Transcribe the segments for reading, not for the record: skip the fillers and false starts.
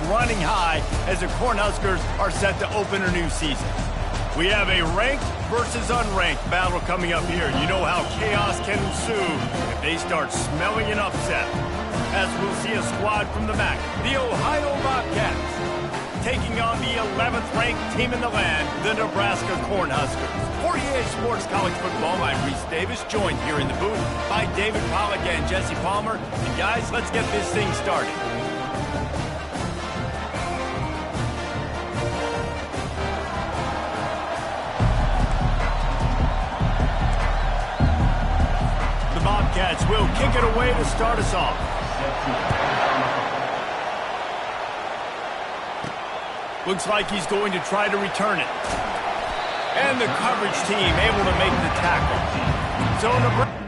running high as the Cornhuskers are set to open a new season. We have a ranked versus unranked battle coming up here. You know how chaos can ensue if they start smelling an upset. As we'll see a squad from the MAC, the Ohio Bobcats, taking on the 11th ranked team in the land, the Nebraska Cornhuskers. For EA Sports College Football, I'm Reese Davis, joined here in the booth by David Pollack and Jesse Palmer. And guys, let's get this thing started. The Bobcats will kick it away to start us off. Looks like he's going to try to return it. And the coverage team able to make the tackle. So Nebraska.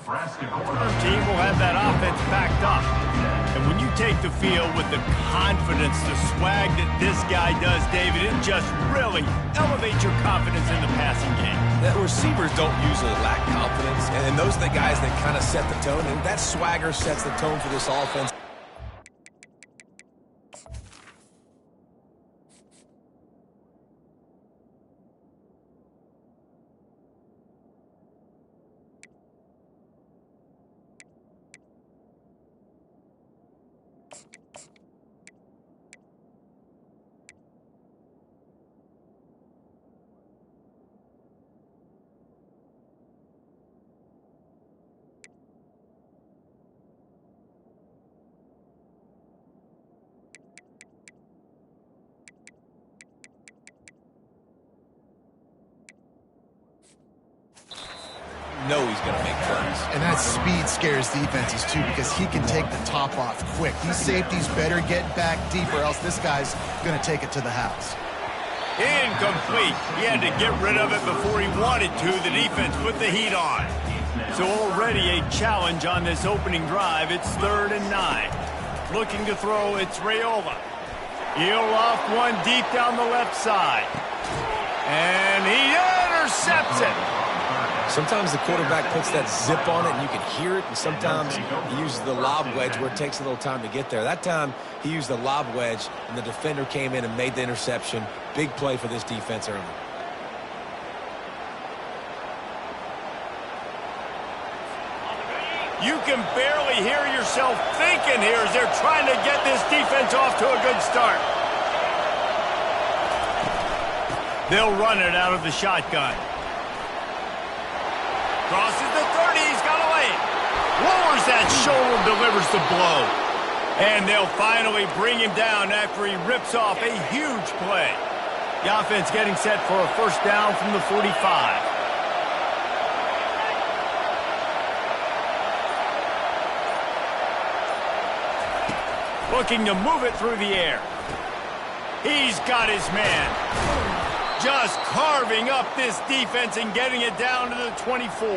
Your team will have that offense backed up. And when you take the field with the confidence, the swag that this guy does, David, it just really elevates your confidence in the passing game. The receivers don't usually lack confidence, and those are the guys that kind of set the tone, and that swagger sets the tone for this offense. Know he's going to make plays. And that speed scares defenses, too, because he can take the top off quick. These safeties better get back deep, or else this guy's going to take it to the house. Incomplete. He had to get rid of it before he wanted to. The defense put the heat on. So already a challenge on this opening drive. It's 3rd and 9. Looking to throw, it's Raiola. He'll off one deep down the left side. And he intercepts it. Sometimes the quarterback puts that zip on it and you can hear it, and sometimes he uses the lob wedge where it takes a little time to get there. That time he used the lob wedge and the defender came in and made the interception. Big play for this defense early. You can barely hear yourself thinking here as they're trying to get this defense off to a good start. They'll run it out of the shotgun. Crosses the 30, he's got away. Lowers that shoulder, delivers the blow. And they'll finally bring him down after he rips off a huge play. The offense getting set for a first down from the 45. Looking to move it through the air. He's got his man. Just carving up this defense and getting it down to the 24.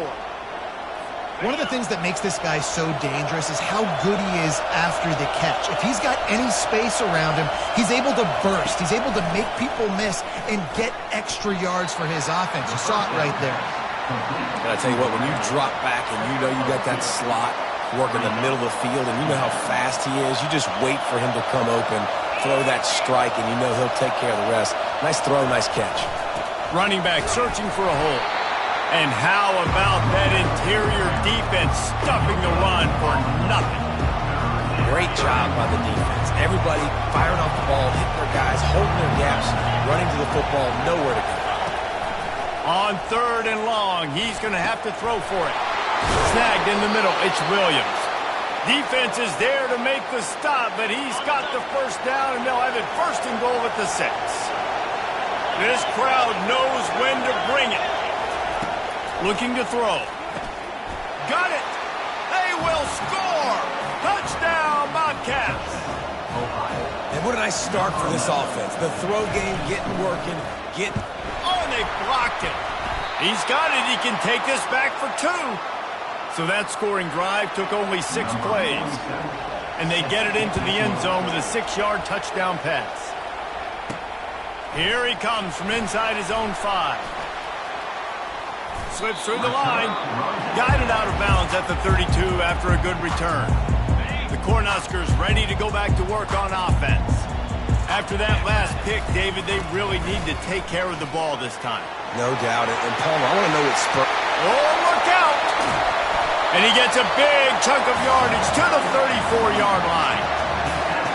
One of the things that makes this guy so dangerous is how good he is after the catch. If he's got any space around him, he's able to burst. He's able to make people miss and get extra yards for his offense. You saw it right there. And I tell you what, when you drop back and you know you got that slot work in the middle of the field and you know how fast he is, you just wait for him to come open, throw that strike, and you know he'll take care of the rest. Nice throw, nice catch. Running back searching for a hole. And how about that interior defense stuffing the run for nothing? Great job by the defense. Everybody firing off the ball, hitting their guys, holding their gaps, running to the football, nowhere to go. On 3rd and long, he's going to have to throw for it. Snagged in the middle, it's Williams. Defense is there to make the stop, but he's got the first down, and they'll have it 1st and goal at the 6. This crowd knows when to bring it. Looking to throw. Got it! They will score! Touchdown, Bobcats! And what a nice start for this offense. The throw game getting working, Oh, and they blocked it. He's got it. He can take this back for 2. So that scoring drive took only 6 plays. And they get it into the end zone with a 6-yard touchdown pass. Here he comes from inside his own 5. Slips through the line. Guided out of bounds at the 32 after a good return. The Cornhuskers ready to go back to work on offense. After that last pick, David, they really need to take care of the ball this time. No doubt. And Paul, I want to know what spur. Oh, look out! And he gets a big chunk of yardage to the 34-yard line.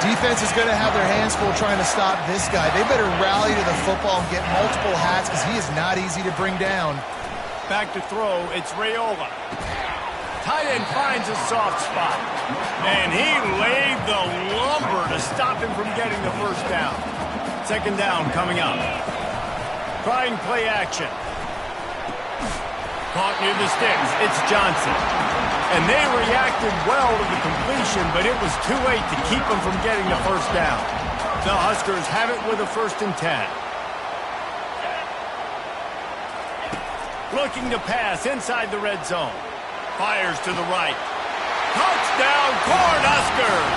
Defense is going to have their hands full trying to stop this guy. They better rally to the football and get multiple hats because he is not easy to bring down. Back to throw, it's Raiola. Tight end finds a soft spot. And he laid the lumber to stop him from getting the first down. 2nd down coming up. Trying play action. Caught near the sticks, it's Johnson. And they reacted well to the completion, but it was too late to keep them from getting the first down. The Huskers have it with a 1st and 10. Looking to pass inside the red zone. Fires to the right. Touchdown, Cornhuskers!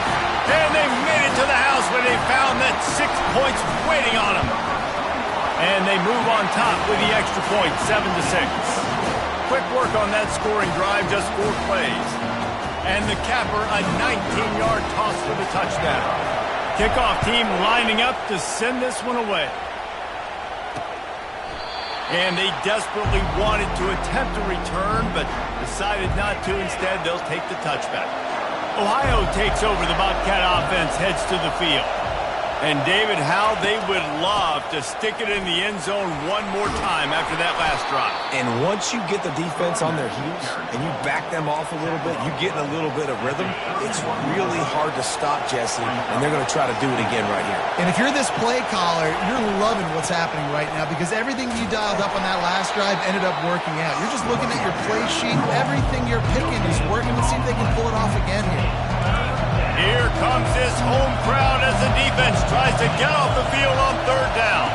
And they made it to the house when they found that 6 points waiting on them. And they move on top with the extra point, 7-6. Quick work on that scoring drive, just 4 plays. And the capper, a 19-yard toss for the touchdown. Kickoff team lining up to send this one away. And they desperately wanted to attempt a return, but decided not to. Instead, they'll take the touchback. Ohio takes over. The Bobcat offense heads to the field. And, David, how they would love to stick it in the end zone one more time after that last drive. And once you get the defense on their heels and you back them off a little bit, you get in a little bit of rhythm, it's really hard to stop, Jesse, and they're going to try to do it again right here. And if you're this play caller, you're loving what's happening right now because everything you dialed up on that last drive ended up working out. You're just looking at your play sheet. Everything you're picking is working. Let's see if they can pull it off again here. Here comes this home crowd as the defense tries to get off the field on third down.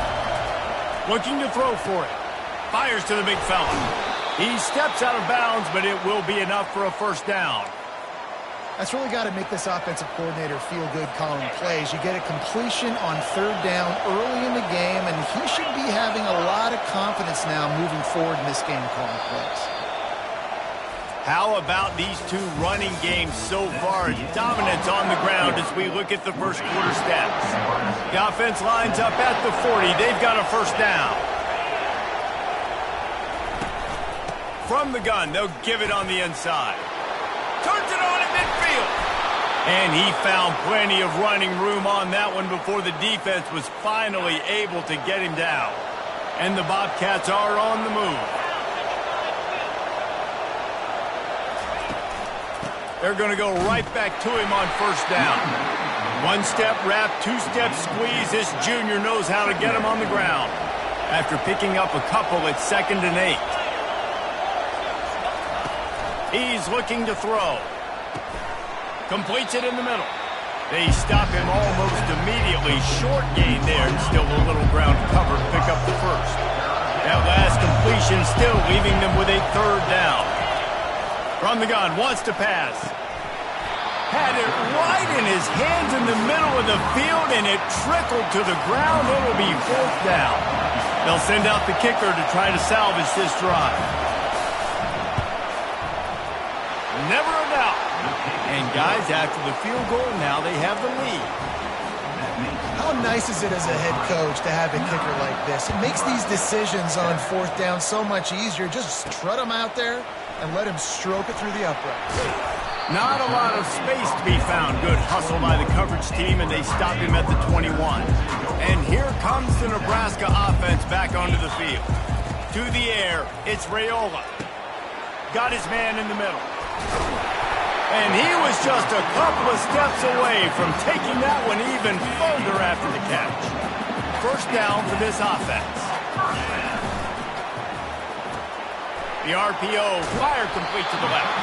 Looking to throw for it. Fires to the big fella. He steps out of bounds, but it will be enough for a first down. That's really got to make this offensive coordinator feel good calling plays. You get a completion on third down early in the game, and he should be having a lot of confidence now moving forward in this game calling plays. How about these two running games so far? Dominance on the ground as we look at the first quarter stats. The offense lines up at the 40. They've got a first down. From the gun, they'll give it on the inside. Turns it on at midfield. And he found plenty of running room on that one before the defense was finally able to get him down. And the Bobcats are on the move. They're going to go right back to him on first down. One-step wrap, two-step squeeze. This junior knows how to get him on the ground. After picking up a couple, it's 2nd and 8. He's looking to throw. Completes it in the middle. They stop him almost immediately. Short gain there, and still a little ground cover to pick up the first. That last completion still leaving them with a third down. From the gun, wants to pass. Had it right in his hands in the middle of the field, and it trickled to the ground. It'll be fourth down. They'll send out the kicker to try to salvage this drive. Never a doubt. And, guys, after the field goal, now they have the lead. How nice is it as a head coach to have a kicker like this? It makes these decisions on fourth down so much easier. Just strut him out there and let him stroke it through the uprights. Not a lot of space to be found. Good hustle by the coverage team, and they stop him at the 21. And here comes the Nebraska offense back onto the field. To the air, it's Raiola. Got his man in the middle. And he was just a couple of steps away from taking that one even further after the catch. First down for this offense. The RPO, fire complete to the left.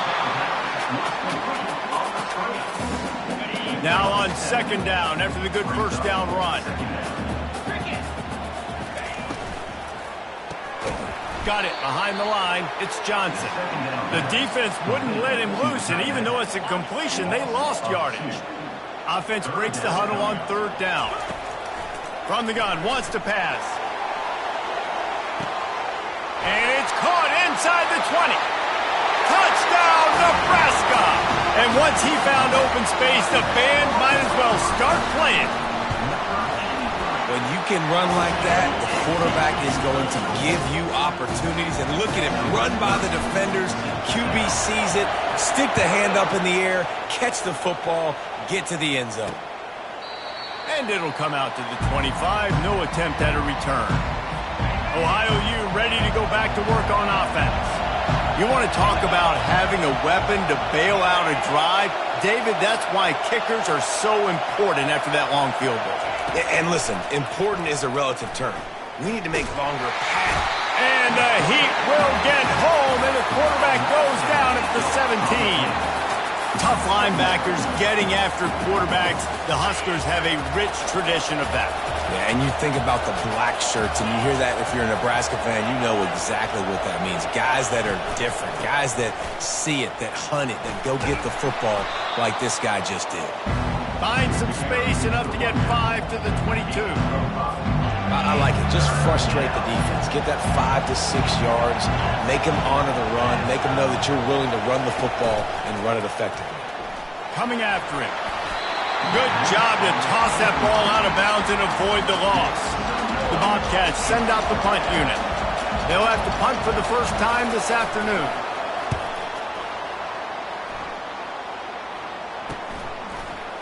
Now on 2nd down after the good first down run. Got it behind the line. It's Johnson. The defense wouldn't let him loose, and even though it's a completion, they lost yardage. Offense breaks the huddle on 3rd down. From the gun, wants to pass. And it's caught inside the 20. Touchdown, Nebraska! And once he found open space, the band might as well start playing. When you can run like that, the quarterback is going to give you opportunities. And look at him run by the defenders. QB sees it, stick the hand up in the air, catch the football, get to the end zone. And it'll come out to the 25. No attempt at a return. Ohio U ready to go back to work on offense. You want to talk about having a weapon to bail out a drive? David, that's why kickers are so important after that long field goal. And listen, important is a relative term. We need to make longer passes. And the Heat will get home, and the quarterback goes down at the 17. Tough linebackers getting after quarterbacks. The Huskers have a rich tradition of that. Yeah, and you think about the black shirts, and you hear that if you're a Nebraska fan, you know exactly what that means. Guys that are different, guys that see it, that hunt it, that go get the football like this guy just did. Find some space, enough to get 5 to the 22. I like it. Just frustrate the defense. Get that 5 to 6 yards. Make them honor the run. Make them know that you're willing to run the football and run it effectively. Coming after it. Good job to toss that ball out of bounds and avoid the loss. The Bobcats send out the punt unit. They'll have to punt for the first time this afternoon.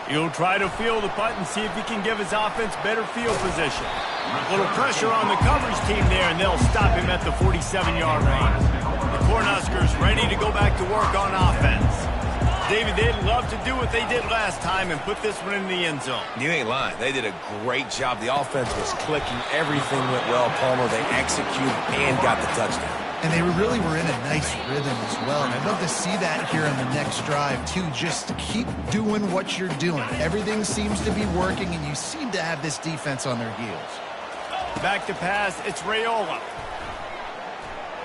He'll try to field the punt and see if he can give his offense better field position. A little pressure on the coverage team there, and they'll stop him at the 47-yard range. The Cornhuskers ready to go back to work on offense. David, they'd love to do what they did last time and put this one in the end zone. You ain't lying. They did a great job. The offense was clicking. Everything went well, Palmer. They executed and got the touchdown. And they really were in a nice rhythm as well. And I'd love to see that here on the next drive, too. Just keep doing what you're doing. Everything seems to be working, and you seem to have this defense on their heels. Back to pass, it's Raiola.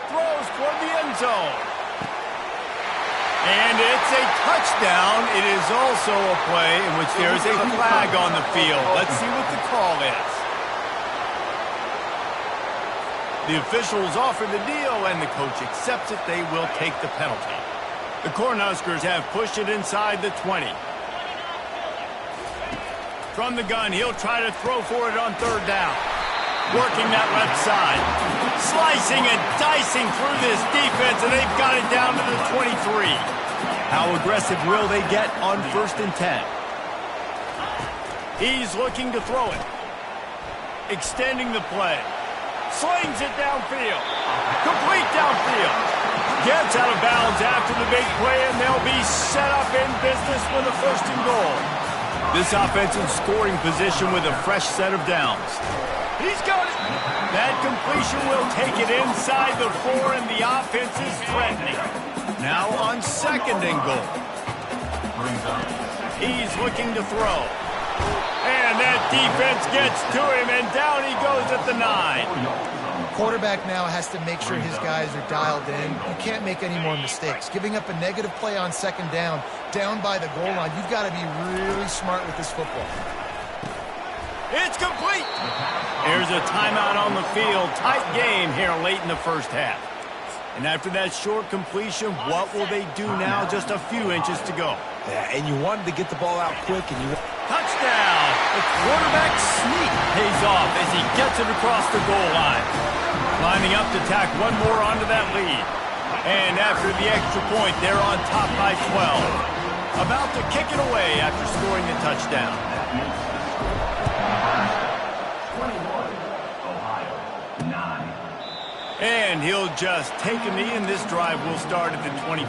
Throws toward the end zone. And it's a touchdown. It is also a play in which there is a flag on the field. Let's see what the call is. The officials offer the deal, and the coach accepts it. They will take the penalty. The Cornhuskers have pushed it inside the 20. From the gun, he'll try to throw for it on third down. Working that left side. Slicing and dicing through this defense, and they've got it down to the 23. How aggressive will they get on 1st and 10? He's looking to throw it. Extending the play. Slings it downfield. Complete downfield. Gets out of bounds after the big play, and they'll be set up in business with a 1st and goal. This offense in scoring position with a fresh set of downs. He's got it. That completion will take it inside the 4, and the offense is threatening. Now on 2nd and goal. He's looking to throw. And that defense gets to him, and down he goes at the 9. Quarterback now has to make sure his guys are dialed in. You can't make any more mistakes. Giving up a negative play on 2nd down by the goal line, you've got to be really smart with this football. It's complete. Here's a timeout on the field. Tight game here late in the 1st half. And after that short completion, what will they do now? Just a few inches to go. Yeah, and you wanted to get the ball out quick, and you... Touchdown! The quarterback sneak pays off as he gets it across the goal line. Lining up to tack one more onto that lead. And after the extra point, they're on top by 12. About to kick it away after scoring the touchdown. And he'll just take a knee, and this drive will start at the 25.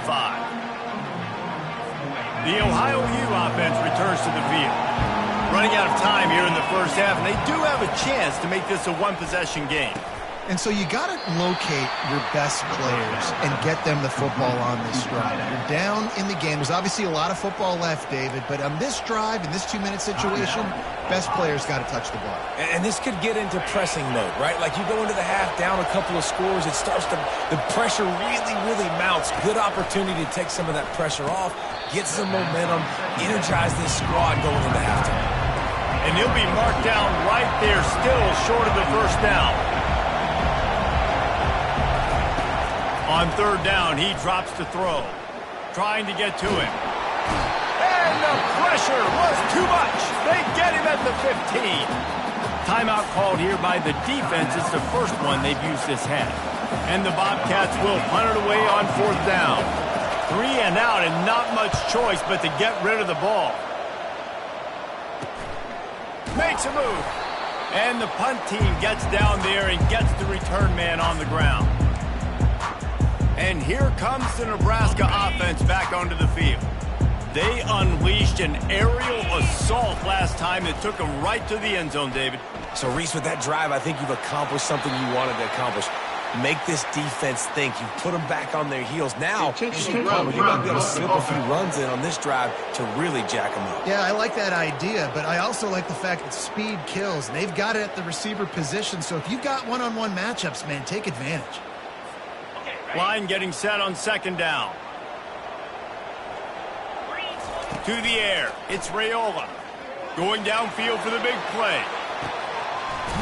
The Ohio U offense returns to the field. Running out of time here in the 1st half, and they do have a chance to make this a one-possession game. And so you got to locate your best players and get them the football on this drive. You're down in the game. There's obviously a lot of football left, David, but on this drive, in this 2-minute situation, best players got to touch the ball. And this could get into pressing mode, right? Like you go into the half down a couple of scores, it starts to, the pressure really, really mounts. Good opportunity to take some of that pressure off, get some momentum, energize this squad going into halftime. And he'll be marked down right there, still short of the 1st down. On 3rd down, he drops to throw. Trying to get to him. And the pressure was too much. They get him at the 15. Timeout called here by the defense. It's the first one they've used this half. And the Bobcats will punt it away on 4th down. 3 and out, and not much choice but to get rid of the ball. Makes a move. And the punt team gets down there and gets the return man on the ground. And here comes the Nebraska offense back onto the field. They unleashed an aerial assault last time that took them right to the end zone, David. So, Reese, with that drive, I think you've accomplished something you wanted to accomplish. make this defense think. You put them back on their heels. Now, you might be able to slip a few runs in on this drive to really jack them up. Yeah, I like that idea, but I also like the fact that speed kills. And they've got it at the receiver position, so if you've got one-on-one matchups, man, take advantage. Line getting set on second down. To the air, it's Raiola. Going downfield for the big play.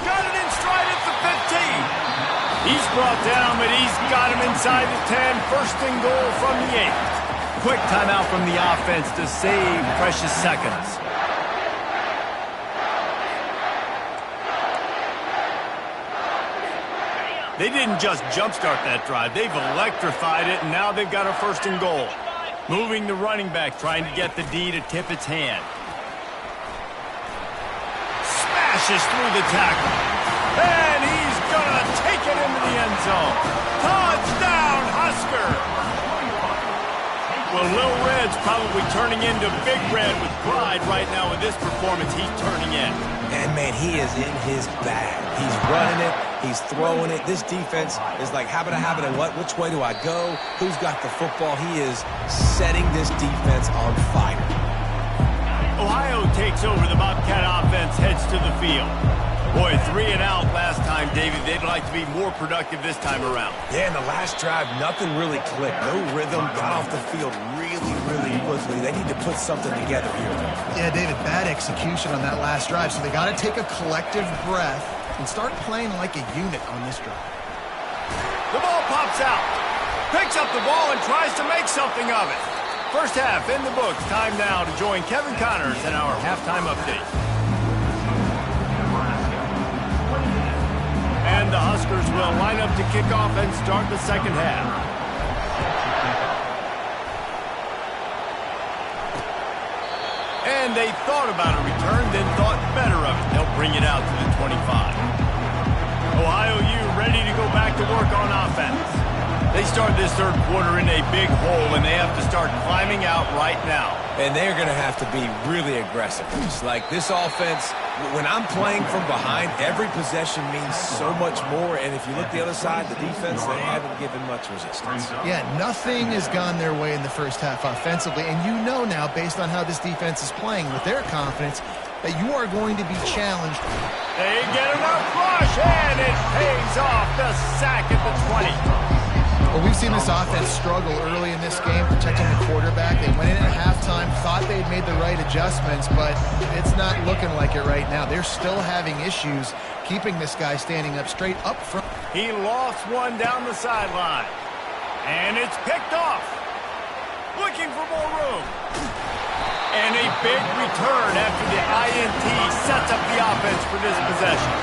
Got it in stride at the 15. He's brought down, but he's got him inside the 10. First and goal from the 8. Quick timeout from the offense to save precious seconds. They didn't just jumpstart that drive. They've electrified it, and now they've got a first and goal. Moving the running back, trying to get the D to tip its hand. Smashes through the tackle. And he's going to take it into the end zone. Touchdown, Husker! Well, Lil Red's probably turning into Big Red with pride right now with this performance he's turning in. And, man, he is in his bag. He's running it. He's throwing it. This defense is like, habit, what? Which way do I go? Who's got the football? He is setting this defense on fire. Ohio takes over. The Bobcat offense heads to the field. Boy, 3 and out last time, David. They'd like to be more productive this time around. Yeah, in the last drive, nothing really clicked. No rhythm. Got off the field really quickly. They need to put something together here. Yeah, David, bad execution on that last drive, so they got to take a collective breath and start playing like a unit on this drive. The ball pops out. Picks up the ball and tries to make something of it. First half in the books. Time now to join Kevin Connors in our halftime update. And the Huskers will line up to kick off and start the second half. And they thought about a return, then thought better of it. They'll bring it out to the 25. Ohio U ready to go back to work on offense. They start this third quarter in a big hole, and they have to start climbing out right now. And they're going to have to be really aggressive. It's like this offense, when I'm playing from behind, every possession means so much more. And if you look the other side, the defense, they haven't given much resistance. Yeah, nothing has gone their way in the first half offensively. And you know now, based on how this defense is playing with their confidence, that you are going to be challenged. They get enough rush, and it pays off. The sack at the 20. Well, we've seen this offense struggle early in this game, protecting the quarterback. They went in at halftime, thought they'd made the right adjustments, but it's not looking like it right now. They're still having issues keeping this guy standing up straight up front. He lost one down the sideline, and it's picked off. Looking for more room. And a big return after the INT sets up the offense for this possession.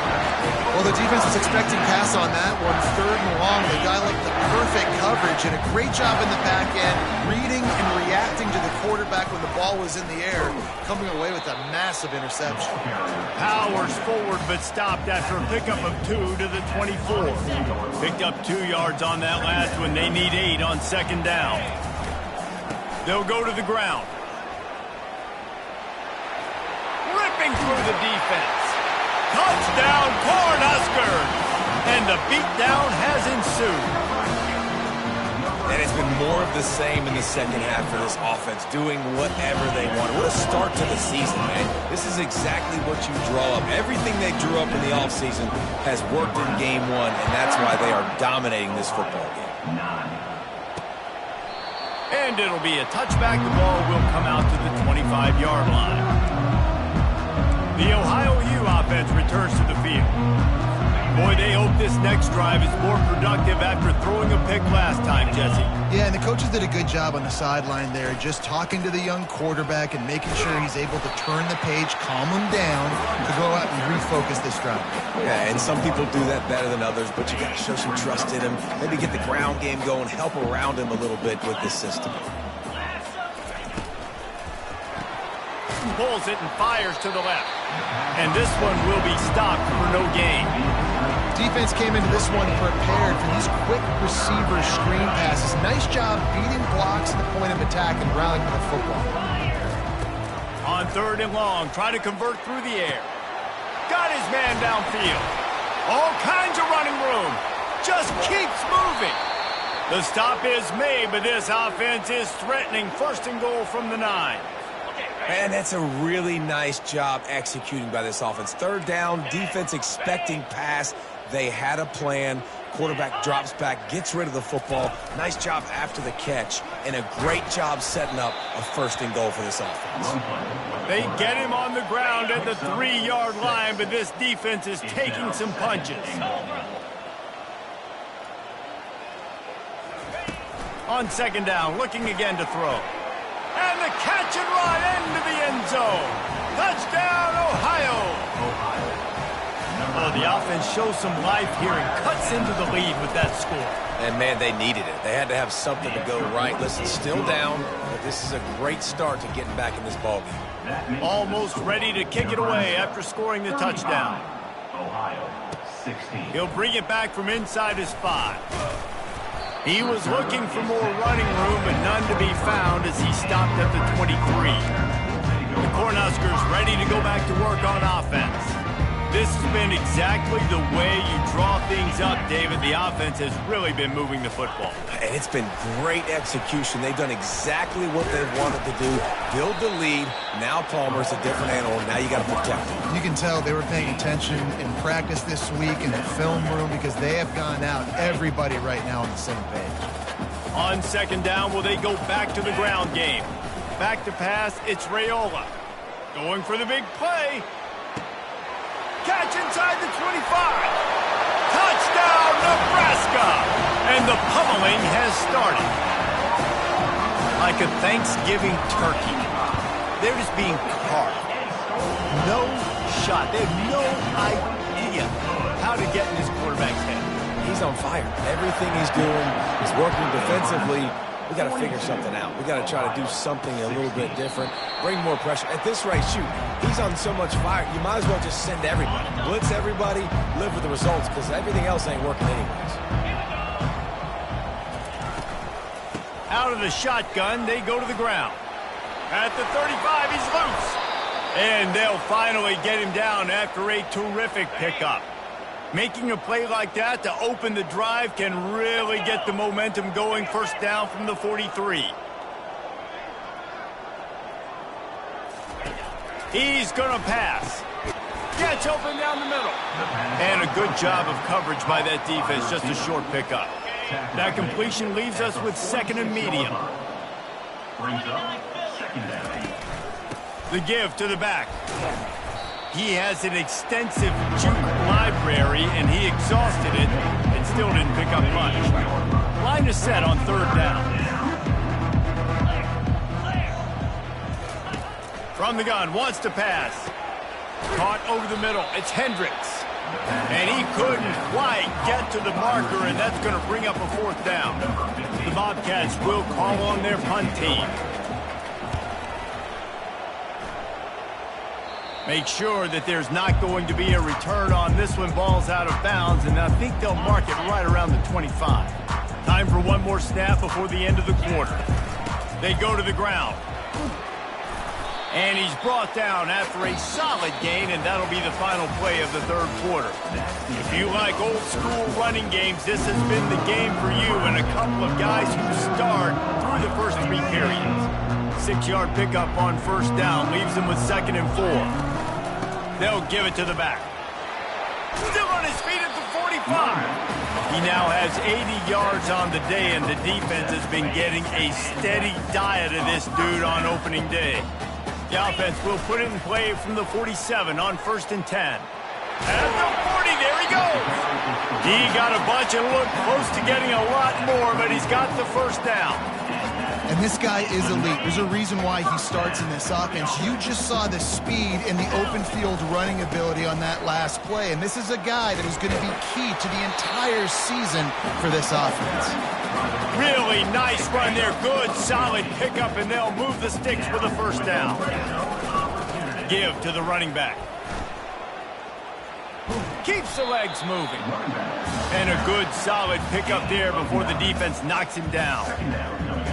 Well, the defense was expecting pass on that one, 3rd and long. They got the perfect coverage and a great job in the back end, reading and reacting to the quarterback when the ball was in the air, coming away with a massive interception. Powers forward, but stopped after a pickup of 2 to the 24. Picked up 2 yards on that last one. They need 8 on second down. They'll go to the ground. Ripping through the defense. Touchdown, Cornhuskers! And the beatdown has ensued. And it's been more of the same in the second half for this offense, doing whatever they want. What a start to the season, man. This is exactly what you draw up. Everything they drew up in the offseason has worked in game 1, and that's why they are dominating this football game. And it'll be a touchback. The ball will come out to the 25-yard line. The Ohio U offense returns to the field. Boy, they hope this next drive is more productive after throwing a pick last time, Jesse. Yeah, and the coaches did a good job on the sideline there, just talking to the young quarterback and making sure he's able to turn the page, calm him down, to go out and refocus this drive. Yeah, and some people do that better than others, but you got to show some trust in him. Maybe get the ground game going, help around him a little bit with this system. Pulls it and fires to the left. And this one will be stopped for no gain. Defense came into this one prepared for these quick receiver screen passes. Nice job beating blocks at the point of attack and rallying for the football. On 3rd and long, try to convert through the air. Got his man downfield. All kinds of running room. just keeps moving. The stop is made, but this offense is threatening. First and goal from the 9. Man, that's a really nice job executing by this offense. Third down, defense expecting pass. They had a plan. Quarterback drops back, gets rid of the football. Nice job after the catch, and a great job setting up a first and goal for this offense. They get him on the ground at the 3-yard line, but this defense is taking some punches. On second down, looking again to throw. And the catch and run into the end zone. Touchdown, Ohio. Oh, the offense shows some life here and cuts into the lead with that score. And, man, they needed it. They had to have something to go right. Listen, still down, but this is a great start to getting back in this ballgame. Almost ready to kick it away after scoring the touchdown. He'll bring it back from inside his 5. He was looking for more running room, but none to be found as he stopped at the 23. The Cornhuskers ready to go back to work on offense. This has been exactly the way you draw things up, David. The offense has really been moving the football. And it's been great execution. They've done exactly what they've wanted to do. Build the lead. Now Palmer's a different animal. Now you got to protect him. You can tell they were paying attention in practice this week in the film room because they have gone out, everybody right now on the same page. On second down, will they go back to the ground game? Back to pass, it's Raiola. Going for the big play. Catch inside the 25. Touchdown, Nebraska! And the pummeling has started. Like a Thanksgiving turkey. They're just being carved. No shot. They have no idea how to get in this quarterback's head. He's on fire. Everything he's doing is working defensively. We got to figure something out. We got to try to do something a little bit different. Bring more pressure. At this rate, shoot, he's on so much fire, you might as well just send everybody. Blitz everybody, live with the results, because everything else ain't working anyways. Out of the shotgun, they go to the ground. At the 35, he's loose. And they'll finally get him down after a terrific pickup. Making a play like that to open the drive can really get the momentum going. First down from the 43. He's going to pass. Gets open down the middle. And a good job of coverage by that defense. Just a short pickup. That completion leaves us with second and medium. The give to the back. He has an extensive juke library, and he exhausted it and still didn't pick up much. Line is set on third down. From the gun, wants to pass. Caught over the middle. It's Hendricks. And he couldn't quite get to the marker, and that's going to bring up a fourth down. The Bobcats will call on their punt team. Make sure that there's not going to be a return on this one. Ball's out of bounds, and I think they'll mark it right around the 25. Time for one more snap before the end of the quarter. They go to the ground. And he's brought down after a solid gain, and that'll be the final play of the third quarter. If you like old school running games, this has been the game for you and a couple of guys who starred through the first 3 periods. 6-yard pickup on first down leaves them with second and 4. They'll give it to the back. Still on his feet at the 45. He now has 80 yards on the day, and the defense has been getting a steady diet of this dude on opening day. The offense will put it in play from the 47 on first and 10. At the 40, there he goes. He got a bunch and looked close to getting a lot more, but he's got the first down. And this guy is elite. There's a reason why he starts in this offense. You just saw the speed and the open field running ability on that last play. And this is a guy that is going to be key to the entire season for this offense. Really nice run there. Good, solid pickup, and they'll move the sticks for the first down. Give to the running back. Keeps the legs moving. And a good, solid pickup there before the defense knocks him down.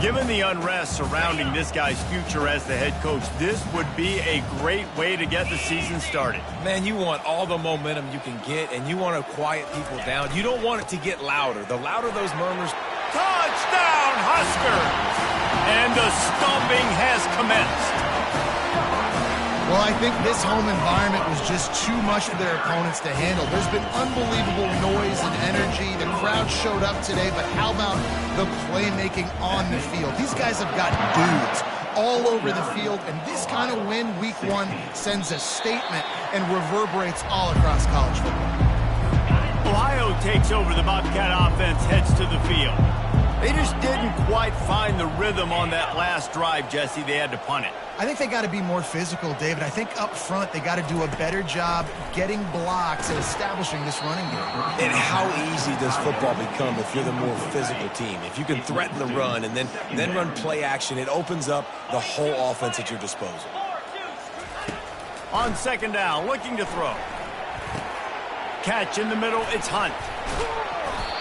Given the unrest surrounding this guy's future as the head coach, this would be a great way to get the season started. Man, you want all the momentum you can get, and you want to quiet people down. You don't want it to get louder. The louder those murmurs... Touchdown, Huskers! And the stomping has commenced. Well, I think this home environment was just too much for their opponents to handle. There's been unbelievable noise and energy. The crowd showed up today, but how about the playmaking on the field? These guys have got dudes all over the field, and this kind of win week one sends a statement and reverberates all across college football. Ohio takes over. The Bobcat offense heads to the field. They just didn't quite find the rhythm on that last drive, Jesse. They had to punt it. I think they got to be more physical, David. I think up front they got to do a better job getting blocks and establishing this running game. And how easy does football become if you're the more physical team? If you can threaten the run and then run play action, it opens up the whole offense at your disposal. On second down, looking to throw. Catch in the middle, it's Hunt.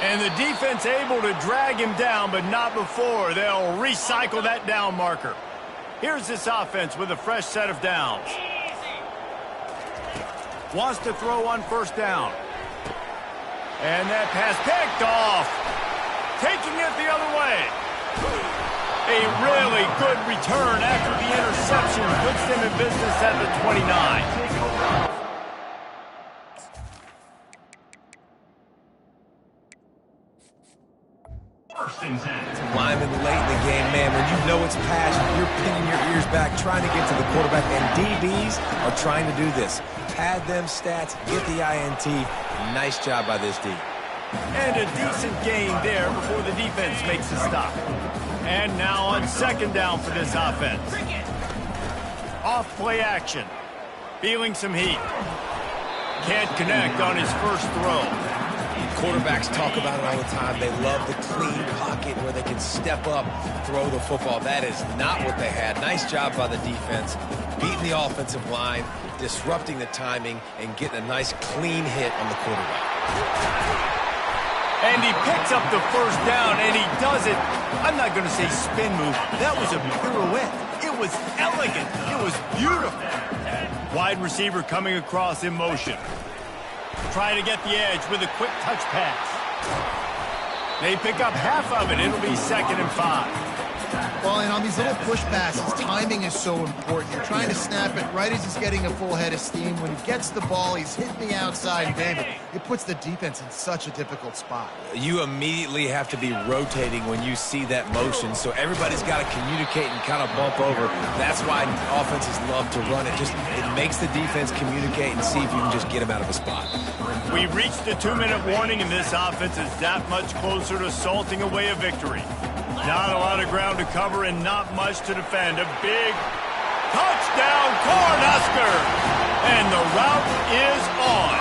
And the defense able to drag him down, but not before. They'll recycle that down marker. Here's this offense with a fresh set of downs. Wants to throw on first down. And that pass picked off. Taking it the other way. A really good return after the interception puts them in business at the 29. Lineman late in the game, man, when you know it's passion, you're pinning your ears back, trying to get to the quarterback, and DBs are trying to do this. Pad them stats, get the INT. Nice job by this D. And a decent gain there before the defense makes a stop. And now on second down for this offense. Off play action. Feeling some heat. Can't connect on his first throw. Quarterbacks talk about it all the time. They love the clean pocket where they can step up, throw the football. That is not what they had. Nice job by the defense, beating the offensive line, disrupting the timing, and getting a nice clean hit on the quarterback. And he picks up the first down, and he does it. I'm not going to say spin move. That was a pirouette. It was elegant. It was beautiful. Wide receiver coming across in motion. Trying to get the edge with a quick touch pass. They pick up half of it. It'll be 2nd and 5. Well, and on these little push passes, timing is so important. You're trying to snap it right as he's getting a full head of steam. When he gets the ball, he's hitting the outside, and David, it puts the defense in such a difficult spot. You immediately have to be rotating when you see that motion, so everybody's got to communicate and kind of bump over. That's why offenses love to run it. It makes the defense communicate and see if you can just get him out of a spot. We reached the 2-minute warning, and this offense is that much closer to salting away a victory. Not a lot of ground to cover and not much to defend. A big touchdown, Cornhusker! And the route is on.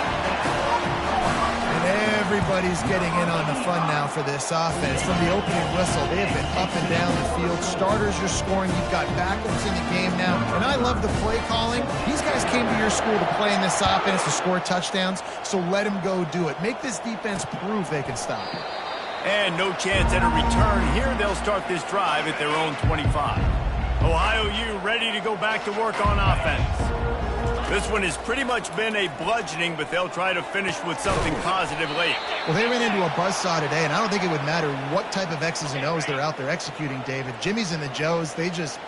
And everybody's getting in on the fun now for this offense. From the opening whistle, they have been up and down the field. Starters are scoring. You've got backups in the game now. And I love the play calling. These guys came to your school to play in this offense to score touchdowns, so let them go do it. Make this defense prove they can stop it. And no chance at a return here. They'll start this drive at their own 25. Ohio U ready to go back to work on offense. This one has pretty much been a bludgeoning, but they'll try to finish with something positive late. Well, they ran into a buzzsaw today, and I don't think it would matter what type of X's and O's they're out there executing, David. Jimmy's and the Joes, they're just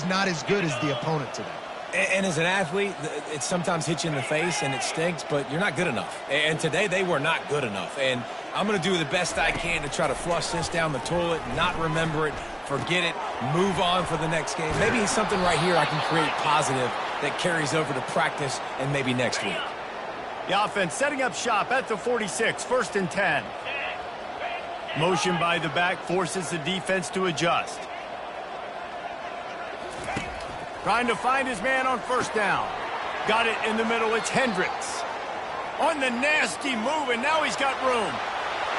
not as good as the opponent today. And as an athlete, it sometimes hits you in the face and it stinks, but you're not good enough. And today they were not good enough. And I'm going to do the best I can to try to flush this down the toilet, not remember it, forget it, move on for the next game. Maybe something right here I can create positive that carries over to practice and maybe next week. The offense setting up shop at the 46, 1st and 10. Motion by the back forces the defense to adjust. Trying to find his man on first down. Got it in the middle. It's Hendricks. On the nasty move, and now he's got room.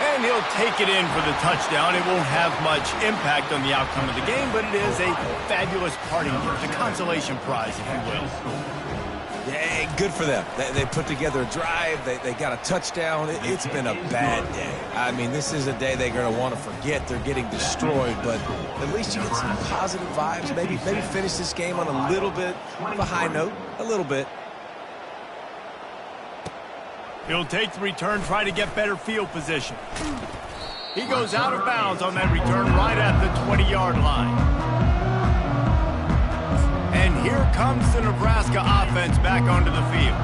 And he'll take it in for the touchdown. It won't have much impact on the outcome of the game, but it is a fabulous parting gift, a consolation prize, if you will. Yeah, good for them. They put together a drive. They got a touchdown. It's been a bad day. I mean, this is a day they're going to want to forget. They're getting destroyed, but at least you get some positive vibes. Maybe finish this game on a little bit of a high note. A little bit. He'll take the return, try to get better field position. He goes out of bounds on that return right at the 20-yard line. And here comes the Nebraska offense back onto the field.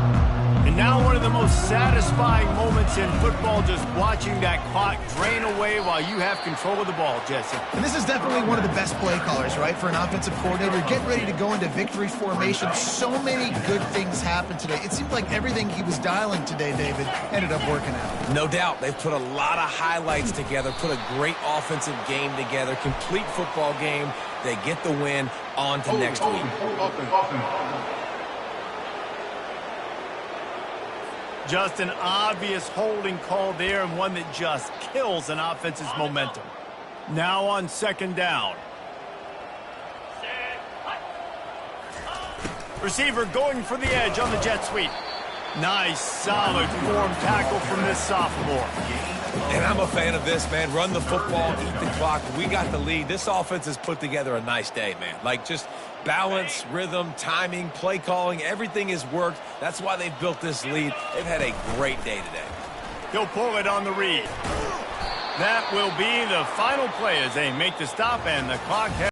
And now one of the most satisfying moments in football, just watching that clock drain away while you have control of the ball, Jesse. And this is definitely one of the best play callers, right, for an offensive coordinator. Getting ready to go into victory formation. So many good things happened today. It seemed like everything he was dialing today, David, ended up working out. No doubt. They've put a lot of highlights together, put a great offensive game together, complete football game. They get the win. On to next week. Just an obvious holding call there, and one that just kills an offense's momentum. Now on second down. Receiver going for the edge on the jet sweep. Nice, solid form tackle from this sophomore. And I'm a fan of this, man. Run the football, eat the clock. We got the lead. This offense has put together a nice day, man. Like, just balance, rhythm, timing, play calling, everything has worked. That's why they've built this lead. They've had a great day today. He'll pull it on the read. That will be the final play as they make the stop, and the clock has